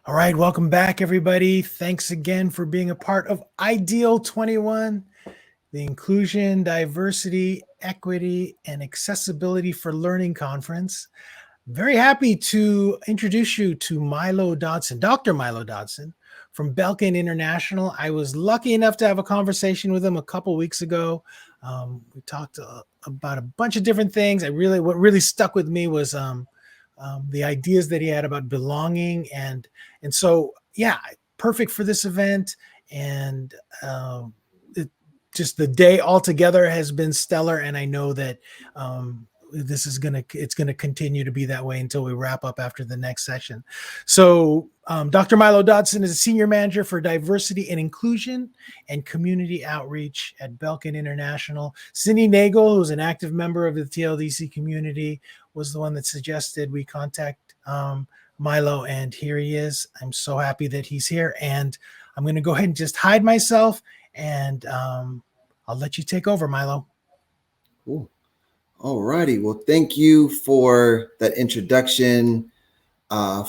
All right, welcome back, everybody. Thanks again for being a part of Ideal 21, the Inclusion, Diversity, Equity, and Accessibility for Learning Conference. Very happy to introduce you to Milo Dodson, Dr. Milo Dodson from Belkin International. I was lucky enough to have a conversation with him a couple weeks ago. We talked about a bunch of different things. What really stuck with me was the ideas that he had about belonging, and so yeah, perfect for this event. And just the day altogether has been stellar, and I know that it's gonna continue to be that way until we wrap up after the next session. So Dr. Milo Dodson is a senior manager for diversity and inclusion and community outreach at Belkin International. Cindy Nagel, who's an active member of the TLDC community, was the one that suggested we contact Milo, and here he is. I'm so happy that he's here, and I'm going to go ahead and just hide myself, and I'll let you take over, Milo. Cool. All righty. Well, thank you for that introduction.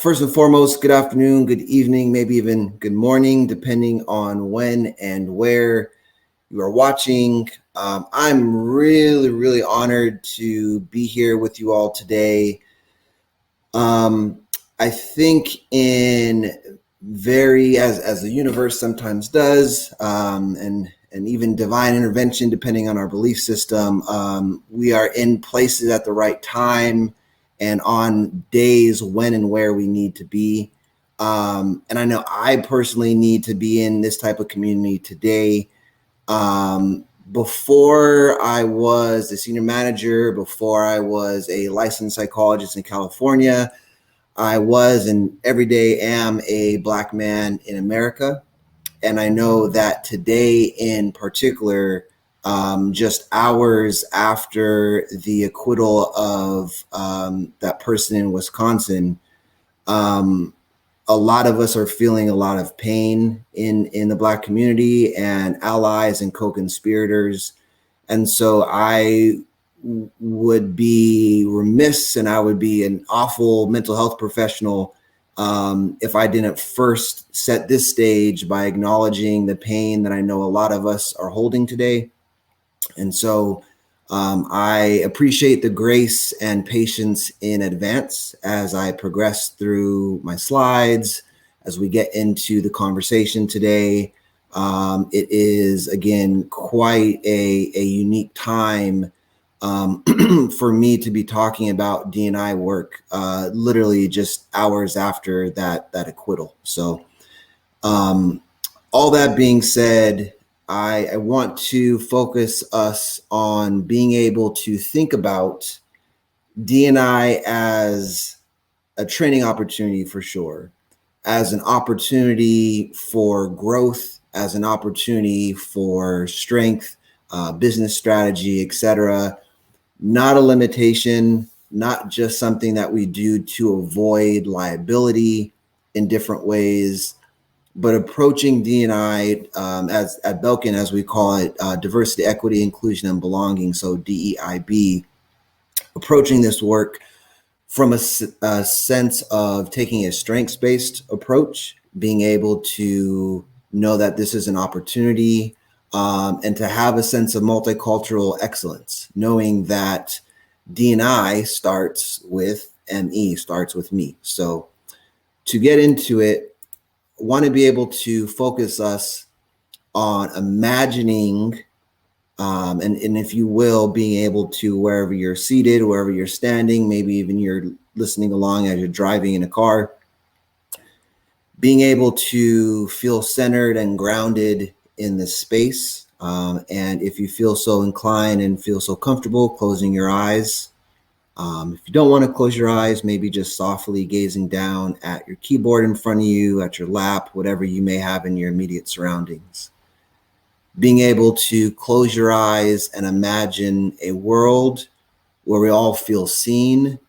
First and foremost, good afternoon, good evening, maybe even good morning, depending on when and where you are watching. I'm really, really honored to be here with you all today. I think as the universe sometimes does, and even divine intervention, depending on our belief system, we are in places at the right time and on days when and where we need to be. And I know I personally need to be in this type of community today. Before I was a senior manager, before I was a licensed psychologist in California, I was and every day am a Black man in America. And I know that today in particular, just hours after the acquittal of that person in Wisconsin, a lot of us are feeling a lot of pain in the Black community and allies and co-conspirators. And so I would be remiss, and I would be an awful mental health professional if I didn't first set this stage by acknowledging the pain that I know a lot of us are holding today. And so I appreciate the grace and patience in advance as I progress through my slides, as we get into the conversation today. It is, again, quite a unique time for me to be talking about D&I work, literally just hours after that acquittal. So all that being said, I want to focus us on being able to think about D&I as a training opportunity for sure, as an opportunity for growth, as an opportunity for strength, business strategy, etc. Not a limitation, not just something that we do to avoid liability in different ways, but approaching D&I as at Belkin, as we call it, diversity, equity, inclusion, and belonging, so DEIB, approaching this work from a sense of taking a strengths-based approach, being able to know that this is an opportunity, and to have a sense of multicultural excellence, knowing that D&I starts with ME, starts with me. So to get into it, I want to be able to focus us on imagining, and if you will, being able to, wherever you're seated, wherever you're standing, maybe even you're listening along as you're driving in a car, being able to feel centered and grounded in this space. And if you feel so inclined and feel so comfortable, closing your eyes. If you don't want to close your eyes, maybe just softly gazing down at your keyboard in front of you, at your lap, whatever you may have in your immediate surroundings. Being able to close your eyes and imagine a world where we all feel seen,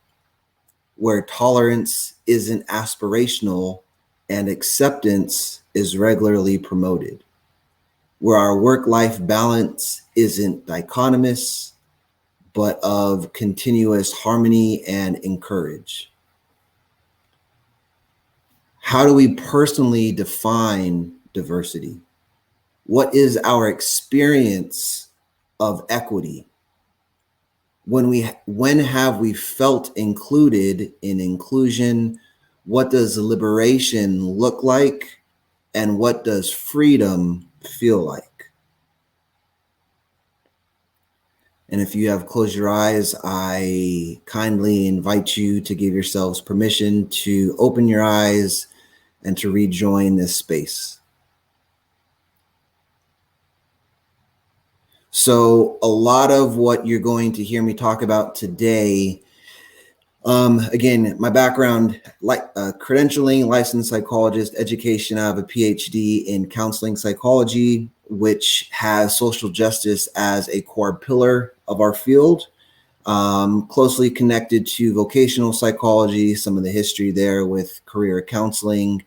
where tolerance isn't aspirational and acceptance is regularly promoted, where our work-life balance isn't dichotomous, but of continuous harmony and encourage. How do we personally define diversity? What is our experience of equity? When have we felt included in inclusion? What does liberation look like? And what does freedom feel like? And if you have closed your eyes, I kindly invite you to give yourselves permission to open your eyes and to rejoin this space. So a lot of what you're going to hear me talk about today, again, my background, like credentialing, licensed psychologist, education. I have a PhD in counseling psychology, which has social justice as a core pillar of our field, closely connected to vocational psychology, some of the history there with career counseling,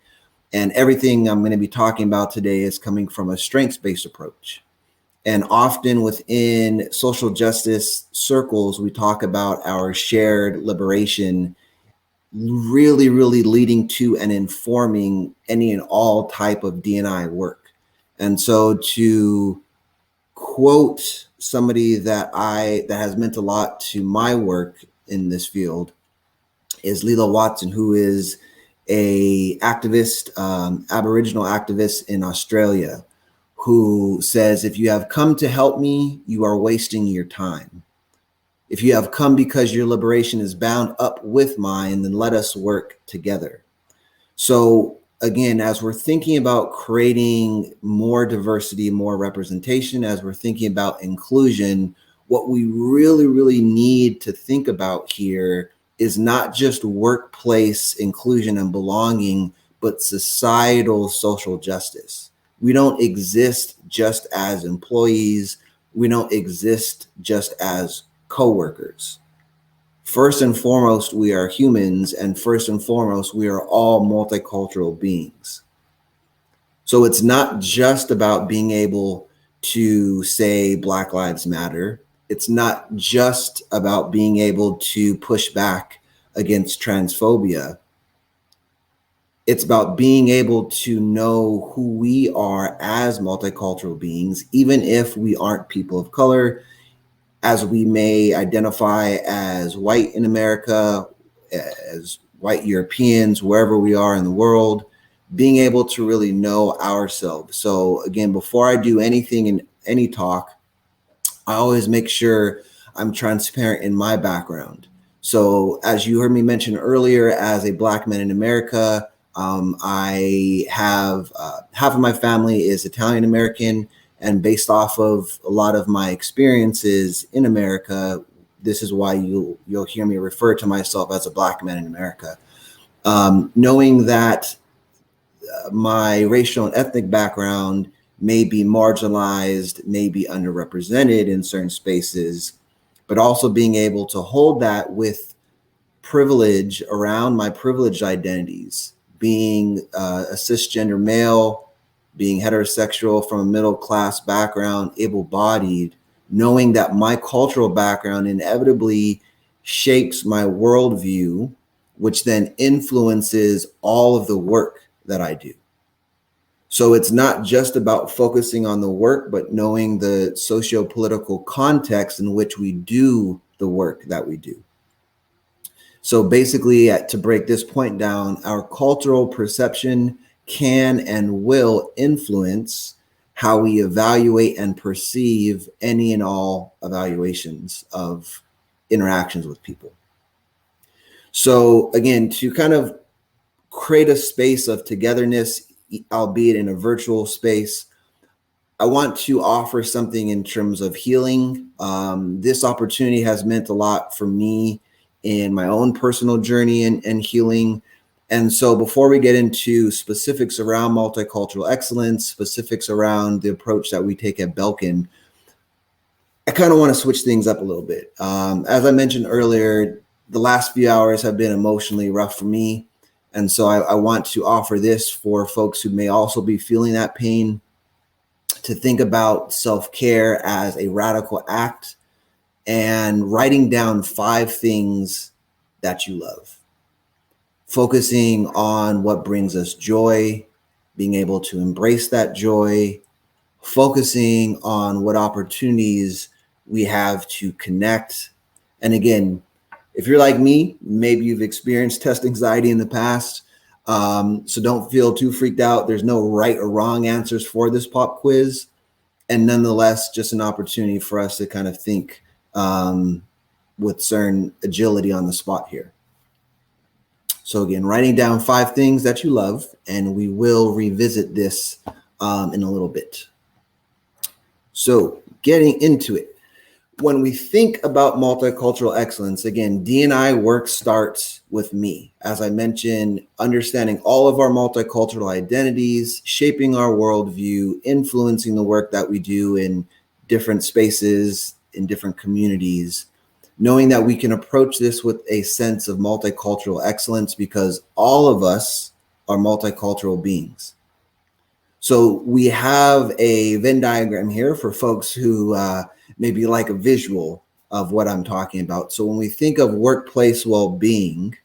and everything I'm going to be talking about today is coming from a strengths-based approach. And often within social justice circles, we talk about our shared liberation really, really leading to and informing any and all type of D&I work. And so to quote somebody that has meant a lot to my work in this field is Lila Watson, who is a activist, Aboriginal activist in Australia, who says, if you have come to help me, you are wasting your time. If you have come because your liberation is bound up with mine, then let us work together. So again, as we're thinking about creating more diversity, more representation, as we're thinking about inclusion, what we really, really need to think about here is not just workplace inclusion and belonging, but societal social justice. We don't exist just as employees. We don't exist just as coworkers. First and foremost, we are humans, and first and foremost, we are all multicultural beings. So it's not just about being able to say Black Lives Matter. It's not just about being able to push back against transphobia. It's about being able to know who we are as multicultural beings, even if we aren't people of color, as we may identify as white in America, as white Europeans, wherever we are in the world, being able to really know ourselves. So again, before I do anything in any talk, I always make sure I'm transparent in my background. So as you heard me mention earlier, as a Black man in America, I have half of my family is Italian American, and based off of a lot of my experiences in America, this is why you'll hear me refer to myself as a Black man in America. Knowing that my racial and ethnic background may be marginalized, may be underrepresented in certain spaces, but also being able to hold that with privilege around my privileged identities, being a cisgender male, being heterosexual from a middle-class background, able-bodied, knowing that my cultural background inevitably shapes my worldview, which then influences all of the work that I do. So it's not just about focusing on the work, but knowing the socio-political context in which we do the work that we do. So basically, to break this point down, our cultural perception can and will influence how we evaluate and perceive any and all evaluations of interactions with people. So again, to kind of create a space of togetherness, albeit in a virtual space, I want to offer something in terms of healing. This opportunity has meant a lot for me in my own personal journey and healing. And so before we get into specifics around multicultural excellence, specifics around the approach that we take at Belkin, I kind of want to switch things up a little bit. As I mentioned earlier, the last few hours have been emotionally rough for me. And so I want to offer this for folks who may also be feeling that pain, to think about self-care as a radical act and writing down 5 things that you love. focusing on what brings us joy, being able to embrace that joy, focusing on what opportunities we have to connect. And again, if you're like me, maybe you've experienced test anxiety in the past. So don't feel too freaked out. There's no right or wrong answers for this pop quiz. And nonetheless, just an opportunity for us to kind of think with certain agility on the spot here. So again, writing down 5 things that you love, and we will revisit this in a little bit. So getting into it, when we think about multicultural excellence, again, D&I work starts with me. As I mentioned, understanding all of our multicultural identities, shaping our worldview, influencing the work that we do in different spaces, in different communities, knowing that we can approach this with a sense of multicultural excellence because all of us are multicultural beings. So we have a Venn diagram here for folks who maybe like a visual of what I'm talking about. So when we think of workplace well-being,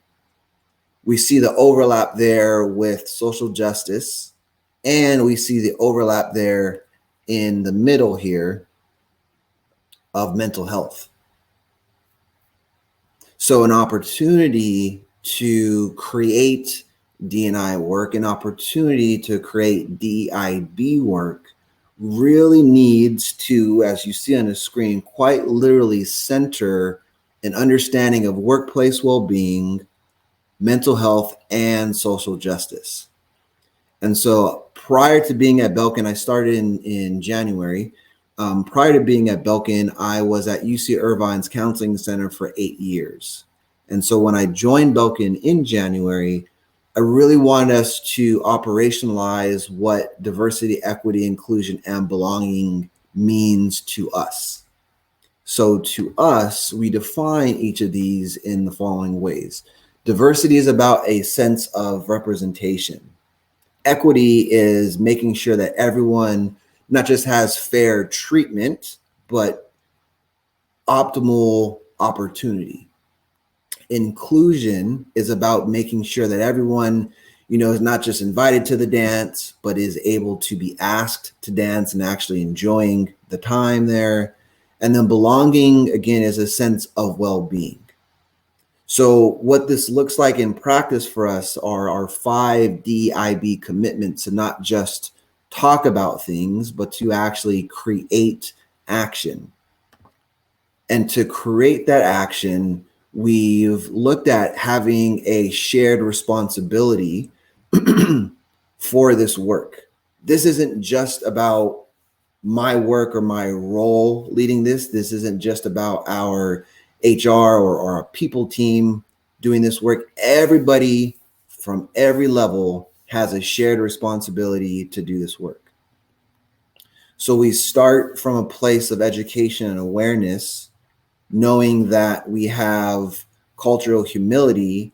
we see the overlap there with social justice, and we see the overlap there in the middle here of mental health. So an opportunity to create D&I work, an opportunity to create DEIB work really needs to, as you see on the screen, quite literally center an understanding of workplace well-being, mental health, and social justice. And so prior to being at Belkin, I started in January. Prior to being at Belkin, I was at UC Irvine's Counseling Center for 8 years. And so when I joined Belkin in January, I really want us to operationalize what diversity, equity, inclusion, and belonging means to us. So to us, we define each of these in the following ways. Diversity is about a sense of representation. Equity is making sure that everyone not just has fair treatment, but optimal opportunity. Inclusion is about making sure that everyone, is not just invited to the dance, but is able to be asked to dance and actually enjoying the time there. And then belonging, again, is a sense of well-being. So what this looks like in practice for us are our 5 DEIB commitments to not just talk about things, but to actually create action. And to create that action, we've looked at having a shared responsibility for this work. This isn't just about my work or my role leading this. This isn't just about our HR or our people team doing this work. Everybody from every level has a shared responsibility to do this work. So we start from a place of education and awareness, knowing that we have cultural humility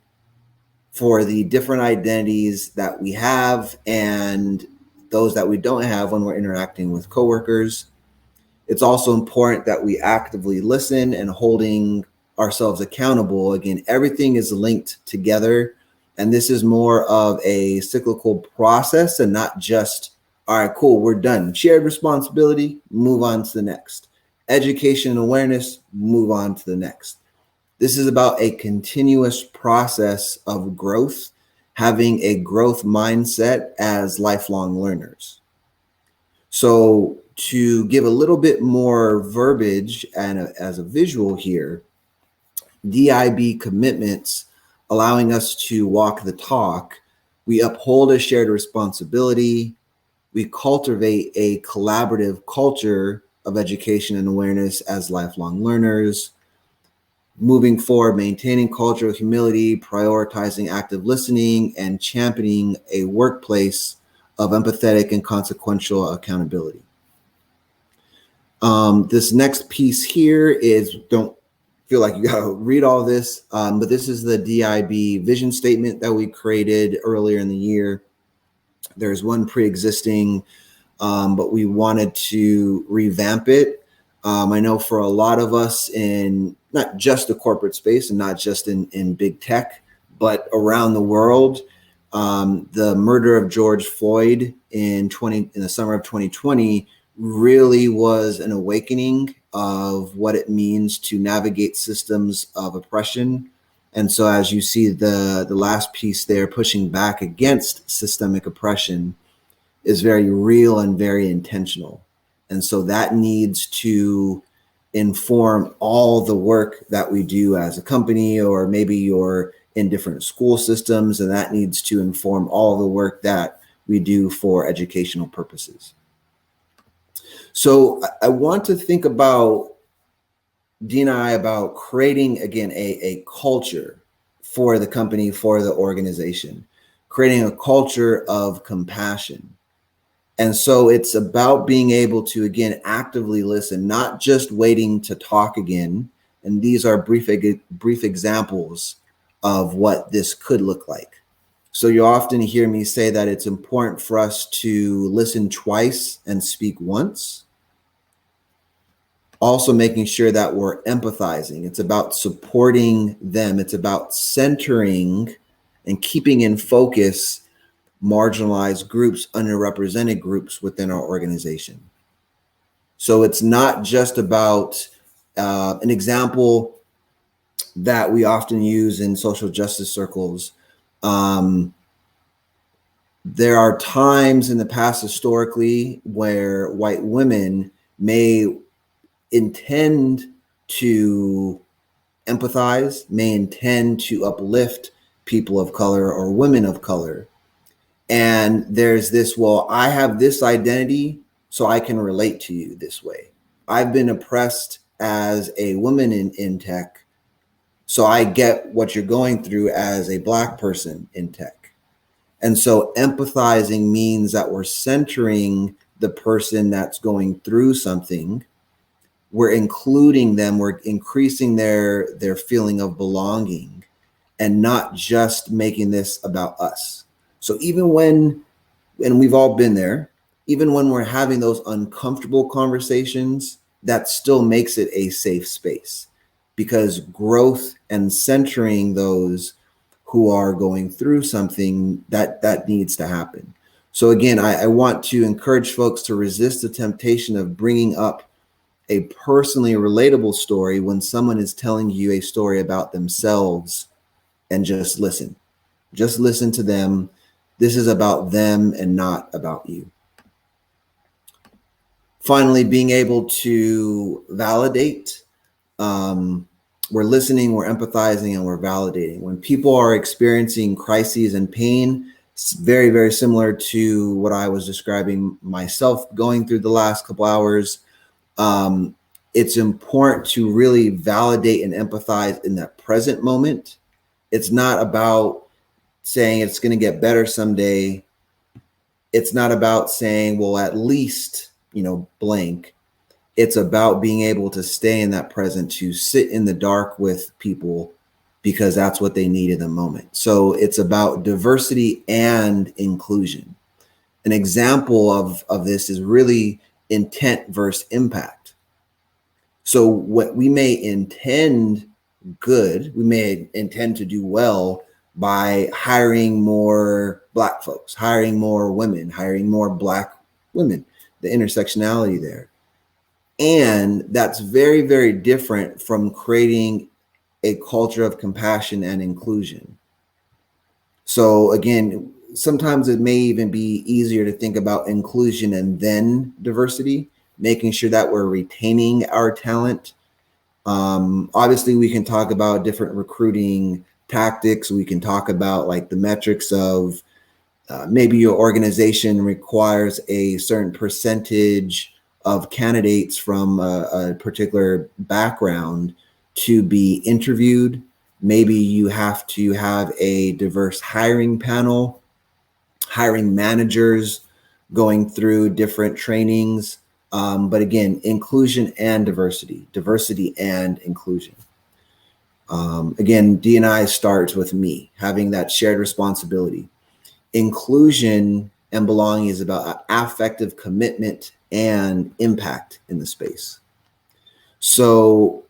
for the different identities that we have and those that we don't have when we're interacting with coworkers. It's also important that we actively listen and holding ourselves accountable. Again, everything is linked together, and this is more of a cyclical process and not just, all right, cool, we're done. Shared responsibility, move on to the next. Education and awareness, move on to the next. This is about a continuous process of growth, having a growth mindset as lifelong learners. So to give a little bit more verbiage and as a visual here, DEIB commitments allowing us to walk the talk. We uphold a shared responsibility. We cultivate a collaborative culture of education and awareness as lifelong learners. Moving forward, maintaining cultural humility, prioritizing active listening, and championing a workplace of empathetic and consequential accountability. This next piece here is, don't feel like you gotta read all this, but this is the DEIB vision statement that we created earlier in the year. There's one pre-existing, but we wanted to revamp it. I know for a lot of us in not just the corporate space and not just in big tech, but around the world, the murder of George Floyd in the summer of 2020 really was an awakening of what it means to navigate systems of oppression. And so as you see the last piece there, pushing back against systemic oppression, is very real and very intentional. And so that needs to inform all the work that we do as a company, or maybe you're in different school systems, and that needs to inform all the work that we do for educational purposes. So I want to think about D&I, about creating, again, a culture for the company, for the organization, creating a culture of compassion. And so it's about being able to, again, actively listen, not just waiting to talk again. And these are brief examples of what this could look like. So you often hear me say that it's important for us to listen twice and speak once. Also making sure that we're empathizing. It's about supporting them. It's about centering and keeping in focus marginalized groups, underrepresented groups within our organization. So it's not just about an example that we often use in social justice circles. There are times in the past historically where white women may intend to empathize, may intend to uplift people of color or women of color. And there's this, well, I have this identity, so I can relate to you this way. I've been oppressed as a woman in tech, so I get what you're going through as a Black person in tech. And so empathizing means that we're centering the person that's going through something. We're including them, we're increasing their feeling of belonging, and not just making this about us. So even when, and we've all been there, even when we're having those uncomfortable conversations, that still makes it a safe space, because growth and centering those who are going through something, that needs to happen. So again, I want to encourage folks to resist the temptation of bringing up a personally relatable story when someone is telling you a story about themselves, and just listen. Just listen to them. This is about them and not about you. Finally, being able to validate. We're listening, we're empathizing, and we're validating. When people are experiencing crises and pain, it's very, very similar to what I was describing myself going through the last couple hours. It's important to really validate and empathize in that present moment. It's not about saying it's going to get better someday. It's not about saying, well, at least, blank. It's about being able to stay in that present, to sit in the dark with people, because that's what they need in the moment. So it's about diversity and inclusion. An example of this is really intent versus impact. So what we may intend good, we may intend to do well by hiring more Black folks, hiring more women, hiring more Black women, the intersectionality there. And that's very, very different from creating a culture of compassion and inclusion. So again, sometimes it may even be easier to think about inclusion and then diversity, making sure that we're retaining our talent. Obviously, we can talk about different recruiting tactics. We can talk about like the metrics of maybe your organization requires a certain percentage of candidates from a particular background to be interviewed. Maybe you have to have a diverse hiring panel, hiring managers going through different trainings. But again, inclusion and diversity and inclusion. Again, D&I starts with me, having that shared responsibility. Inclusion and belonging is about affective commitment and impact in the space. So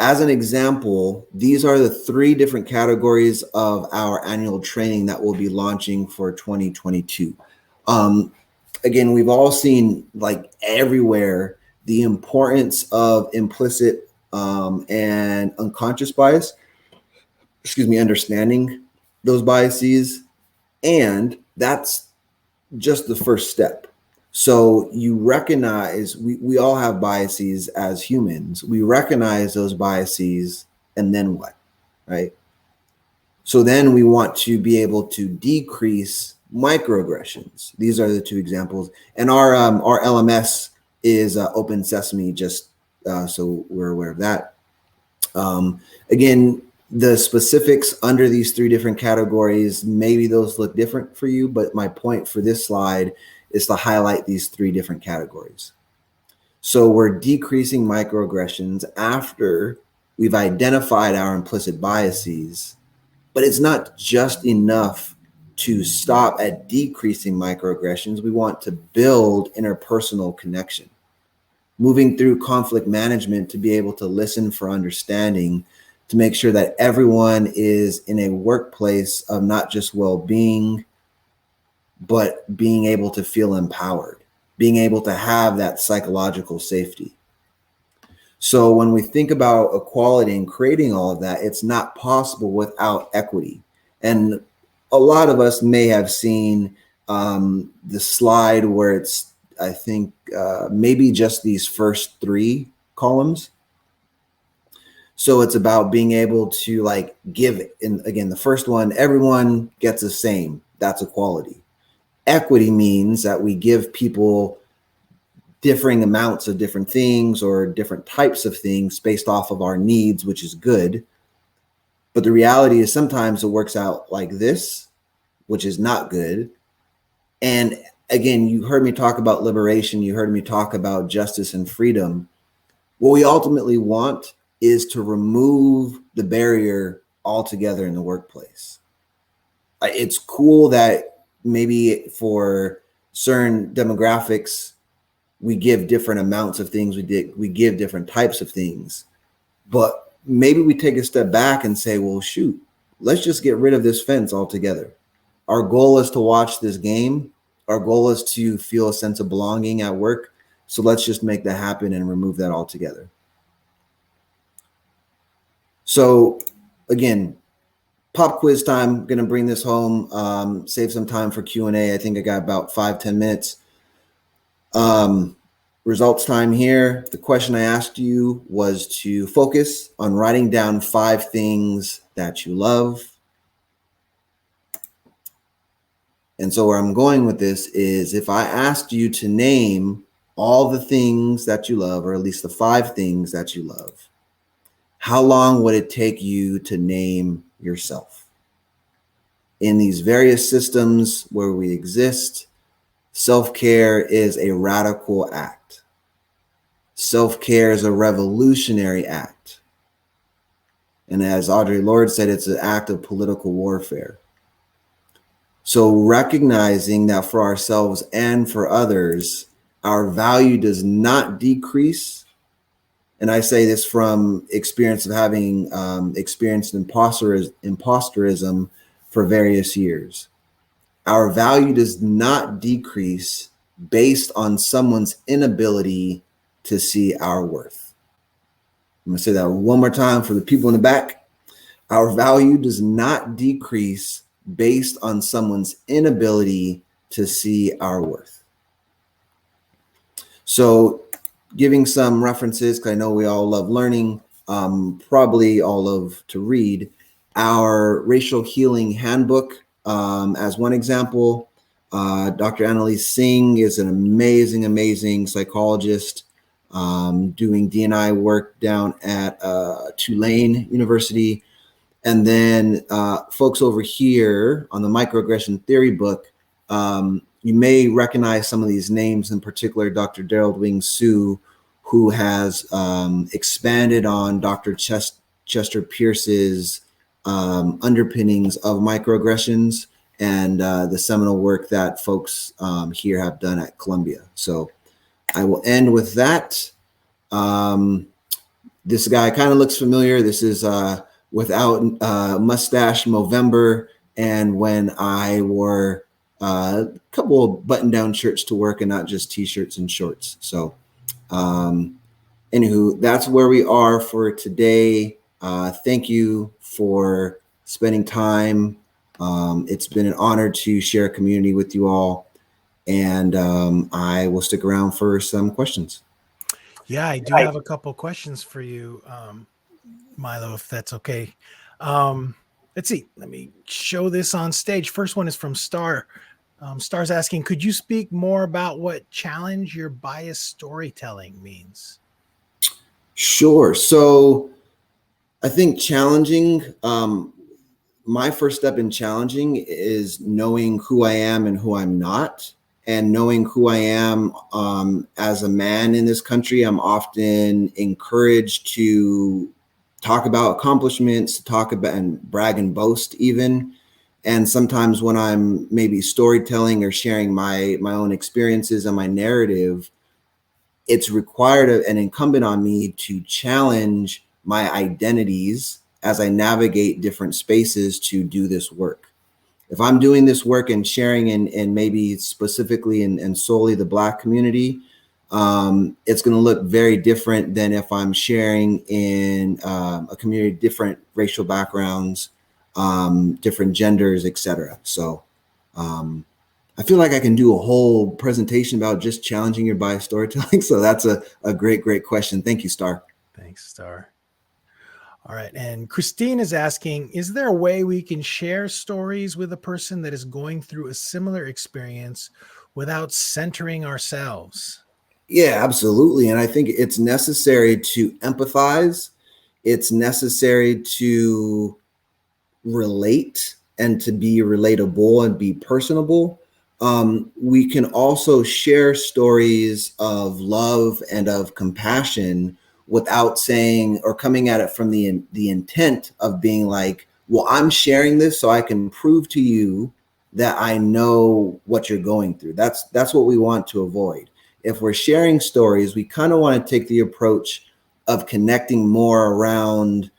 As an example, these are the 3 different categories of our annual training that we'll be launching for 2022. Again, we've all seen, like, everywhere, the importance of implicit and unconscious bias, understanding those biases. And that's just the first step. So you recognize we all have biases as humans. We recognize those biases, and then what, right? So then we want to be able to decrease microaggressions. These are the 2 examples. And our LMS is Open Sesame, just so we're aware of that. Again, the specifics under these 3 different categories, maybe those look different for you, but my point for this slide is to highlight these 3 different categories. So we're decreasing microaggressions after we've identified our implicit biases, but it's not just enough to stop at decreasing microaggressions. We want to build interpersonal connection, moving through conflict management to be able to listen for understanding, to make sure that everyone is in a workplace of not just well-being, but being able to feel empowered, being able to have that psychological safety. So when we think about equality and creating all of that, it's not possible without equity. And a lot of us may have seen the slide where it's, I think, maybe just these first 3 columns. So it's about being able to, like, give it. And again, the first one, everyone gets the same. That's equality. Equity means that we give people differing amounts of different things or different types of things based off of our needs, which is good. But the reality is sometimes it works out like this, which is not good. And again, you heard me talk about liberation. You heard me talk about justice and freedom. What we ultimately want is to remove the barrier altogether in the workplace. It's cool that maybe for certain demographics, we give different amounts of things, we give different types of things, but maybe we take a step back and say, well, shoot, let's just get rid of this fence altogether. Our goal is to watch this game. Our goal is to feel a sense of belonging at work. So let's just make that happen and remove that altogether. So again, pop quiz time. I'm going to bring this home, save some time for Q&A. I think I got about 5-10 minutes. Results time here. The question I asked you was to focus on writing down 5 things that you love. And so where I'm going with this is, if I asked you to name all the things that you love, or at least the 5 things that you love, how long would it take you to name yourself? In these various systems where we exist, self-care is a radical act. Self-care is a revolutionary act. And as Audre Lorde said, it's an act of political warfare. So recognizing that for ourselves and for others, our value does not decrease. And I say this from experience of having experienced imposterism for various years. Our value does not decrease based on someone's inability to see our worth. I'm going to say that one more time for the people in the back. Our value does not decrease based on someone's inability to see our worth. So giving some references, because I know we all love learning, probably all love to read our Racial Healing Handbook as one example. Dr. Annalise Singh is an amazing, amazing psychologist doing D&I work down at Tulane University. And then folks over here on the microaggression theory book, you may recognize some of these names, in particular, Dr. Daryl Wing Sue, who has expanded on Dr. Chester Pierce's underpinnings of microaggressions and the seminal work that folks here have done at Columbia. So I will end with that. this guy kind of looks familiar. This is without mustache Movember, and when I wore a couple of button-down shirts to work and not just t-shirts and shorts. So anywho, that's where we are for today. Thank you for spending time. It's been an honor to share a community with you all, and I will stick around for some questions. Yeah, I do have a couple questions for you, Milo, if that's okay. Let's see. Let me show this on stage. First one is from Star. Star's asking, could you speak more about what challenge your biased storytelling means? Sure. So I think challenging, my first step in challenging is knowing who I am and who I'm not. And knowing who I am as a man in this country, I'm often encouraged to talk about accomplishments, to talk about and brag and boast even. And sometimes when I'm maybe storytelling or sharing my own experiences and my narrative, it's required and incumbent on me to challenge my identities as I navigate different spaces to do this work. If I'm doing this work and sharing in maybe specifically and solely the Black community, it's going to look very different than if I'm sharing in a community, different racial backgrounds, different genders, etc. So I feel like I can do a whole presentation about just challenging your bias storytelling. So that's a great question. Thank you, Star. Thanks, Star. All right. And Christine is asking, is there a way we can share stories with a person that is going through a similar experience without centering ourselves? Yeah, absolutely. And I think it's necessary to empathize. It's necessary to relate and to be relatable and be personable. We can also share stories of love and of compassion without saying or coming at it from the intent of being like, well, I'm sharing this so I can prove to you that I know what you're going through. That's what we want to avoid. If we're sharing stories, we kind of want to take the approach of connecting more around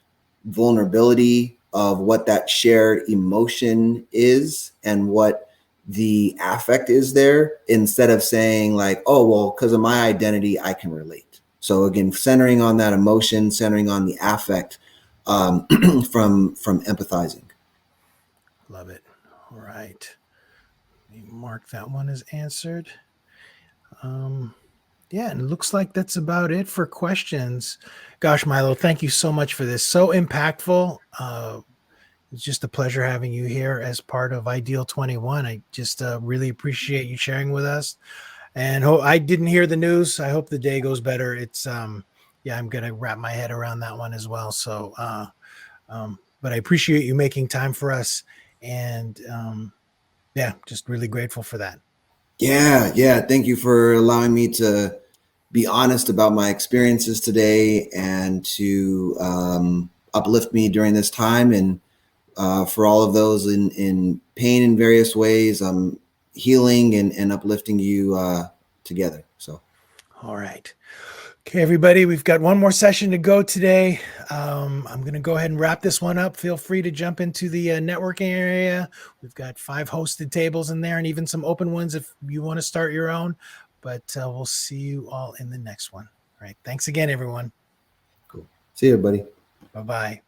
vulnerability of what that shared emotion is and what the affect is there, instead of saying like, oh, well, because of my identity, I can relate. So again, centering on that emotion, centering on the affect from empathizing. Love it. All right. Let me mark that one as answered. Yeah, and it looks like that's about it for questions. Gosh, Milo, thank you so much for this. So impactful. It's just a pleasure having you here as part of Ideal 21. I just really appreciate you sharing with us. And I didn't hear the news. I hope the day goes better. It's yeah, I'm gonna wrap my head around that one as well. So, but I appreciate you making time for us, and yeah, just really grateful for that. Yeah. Thank you for allowing me to be honest about my experiences today and to uplift me during this time. And for all of those in pain in various ways, I'm healing and uplifting you together. So. All right. Okay, everybody, we've got one more session to go today. I'm going to go ahead and wrap this one up. Feel free to jump into the networking area. We've got 5 hosted tables in there and even some open ones if you want to start your own. But we'll see you all in the next one. All right. Thanks again, everyone. Cool. See you, buddy. Bye-bye.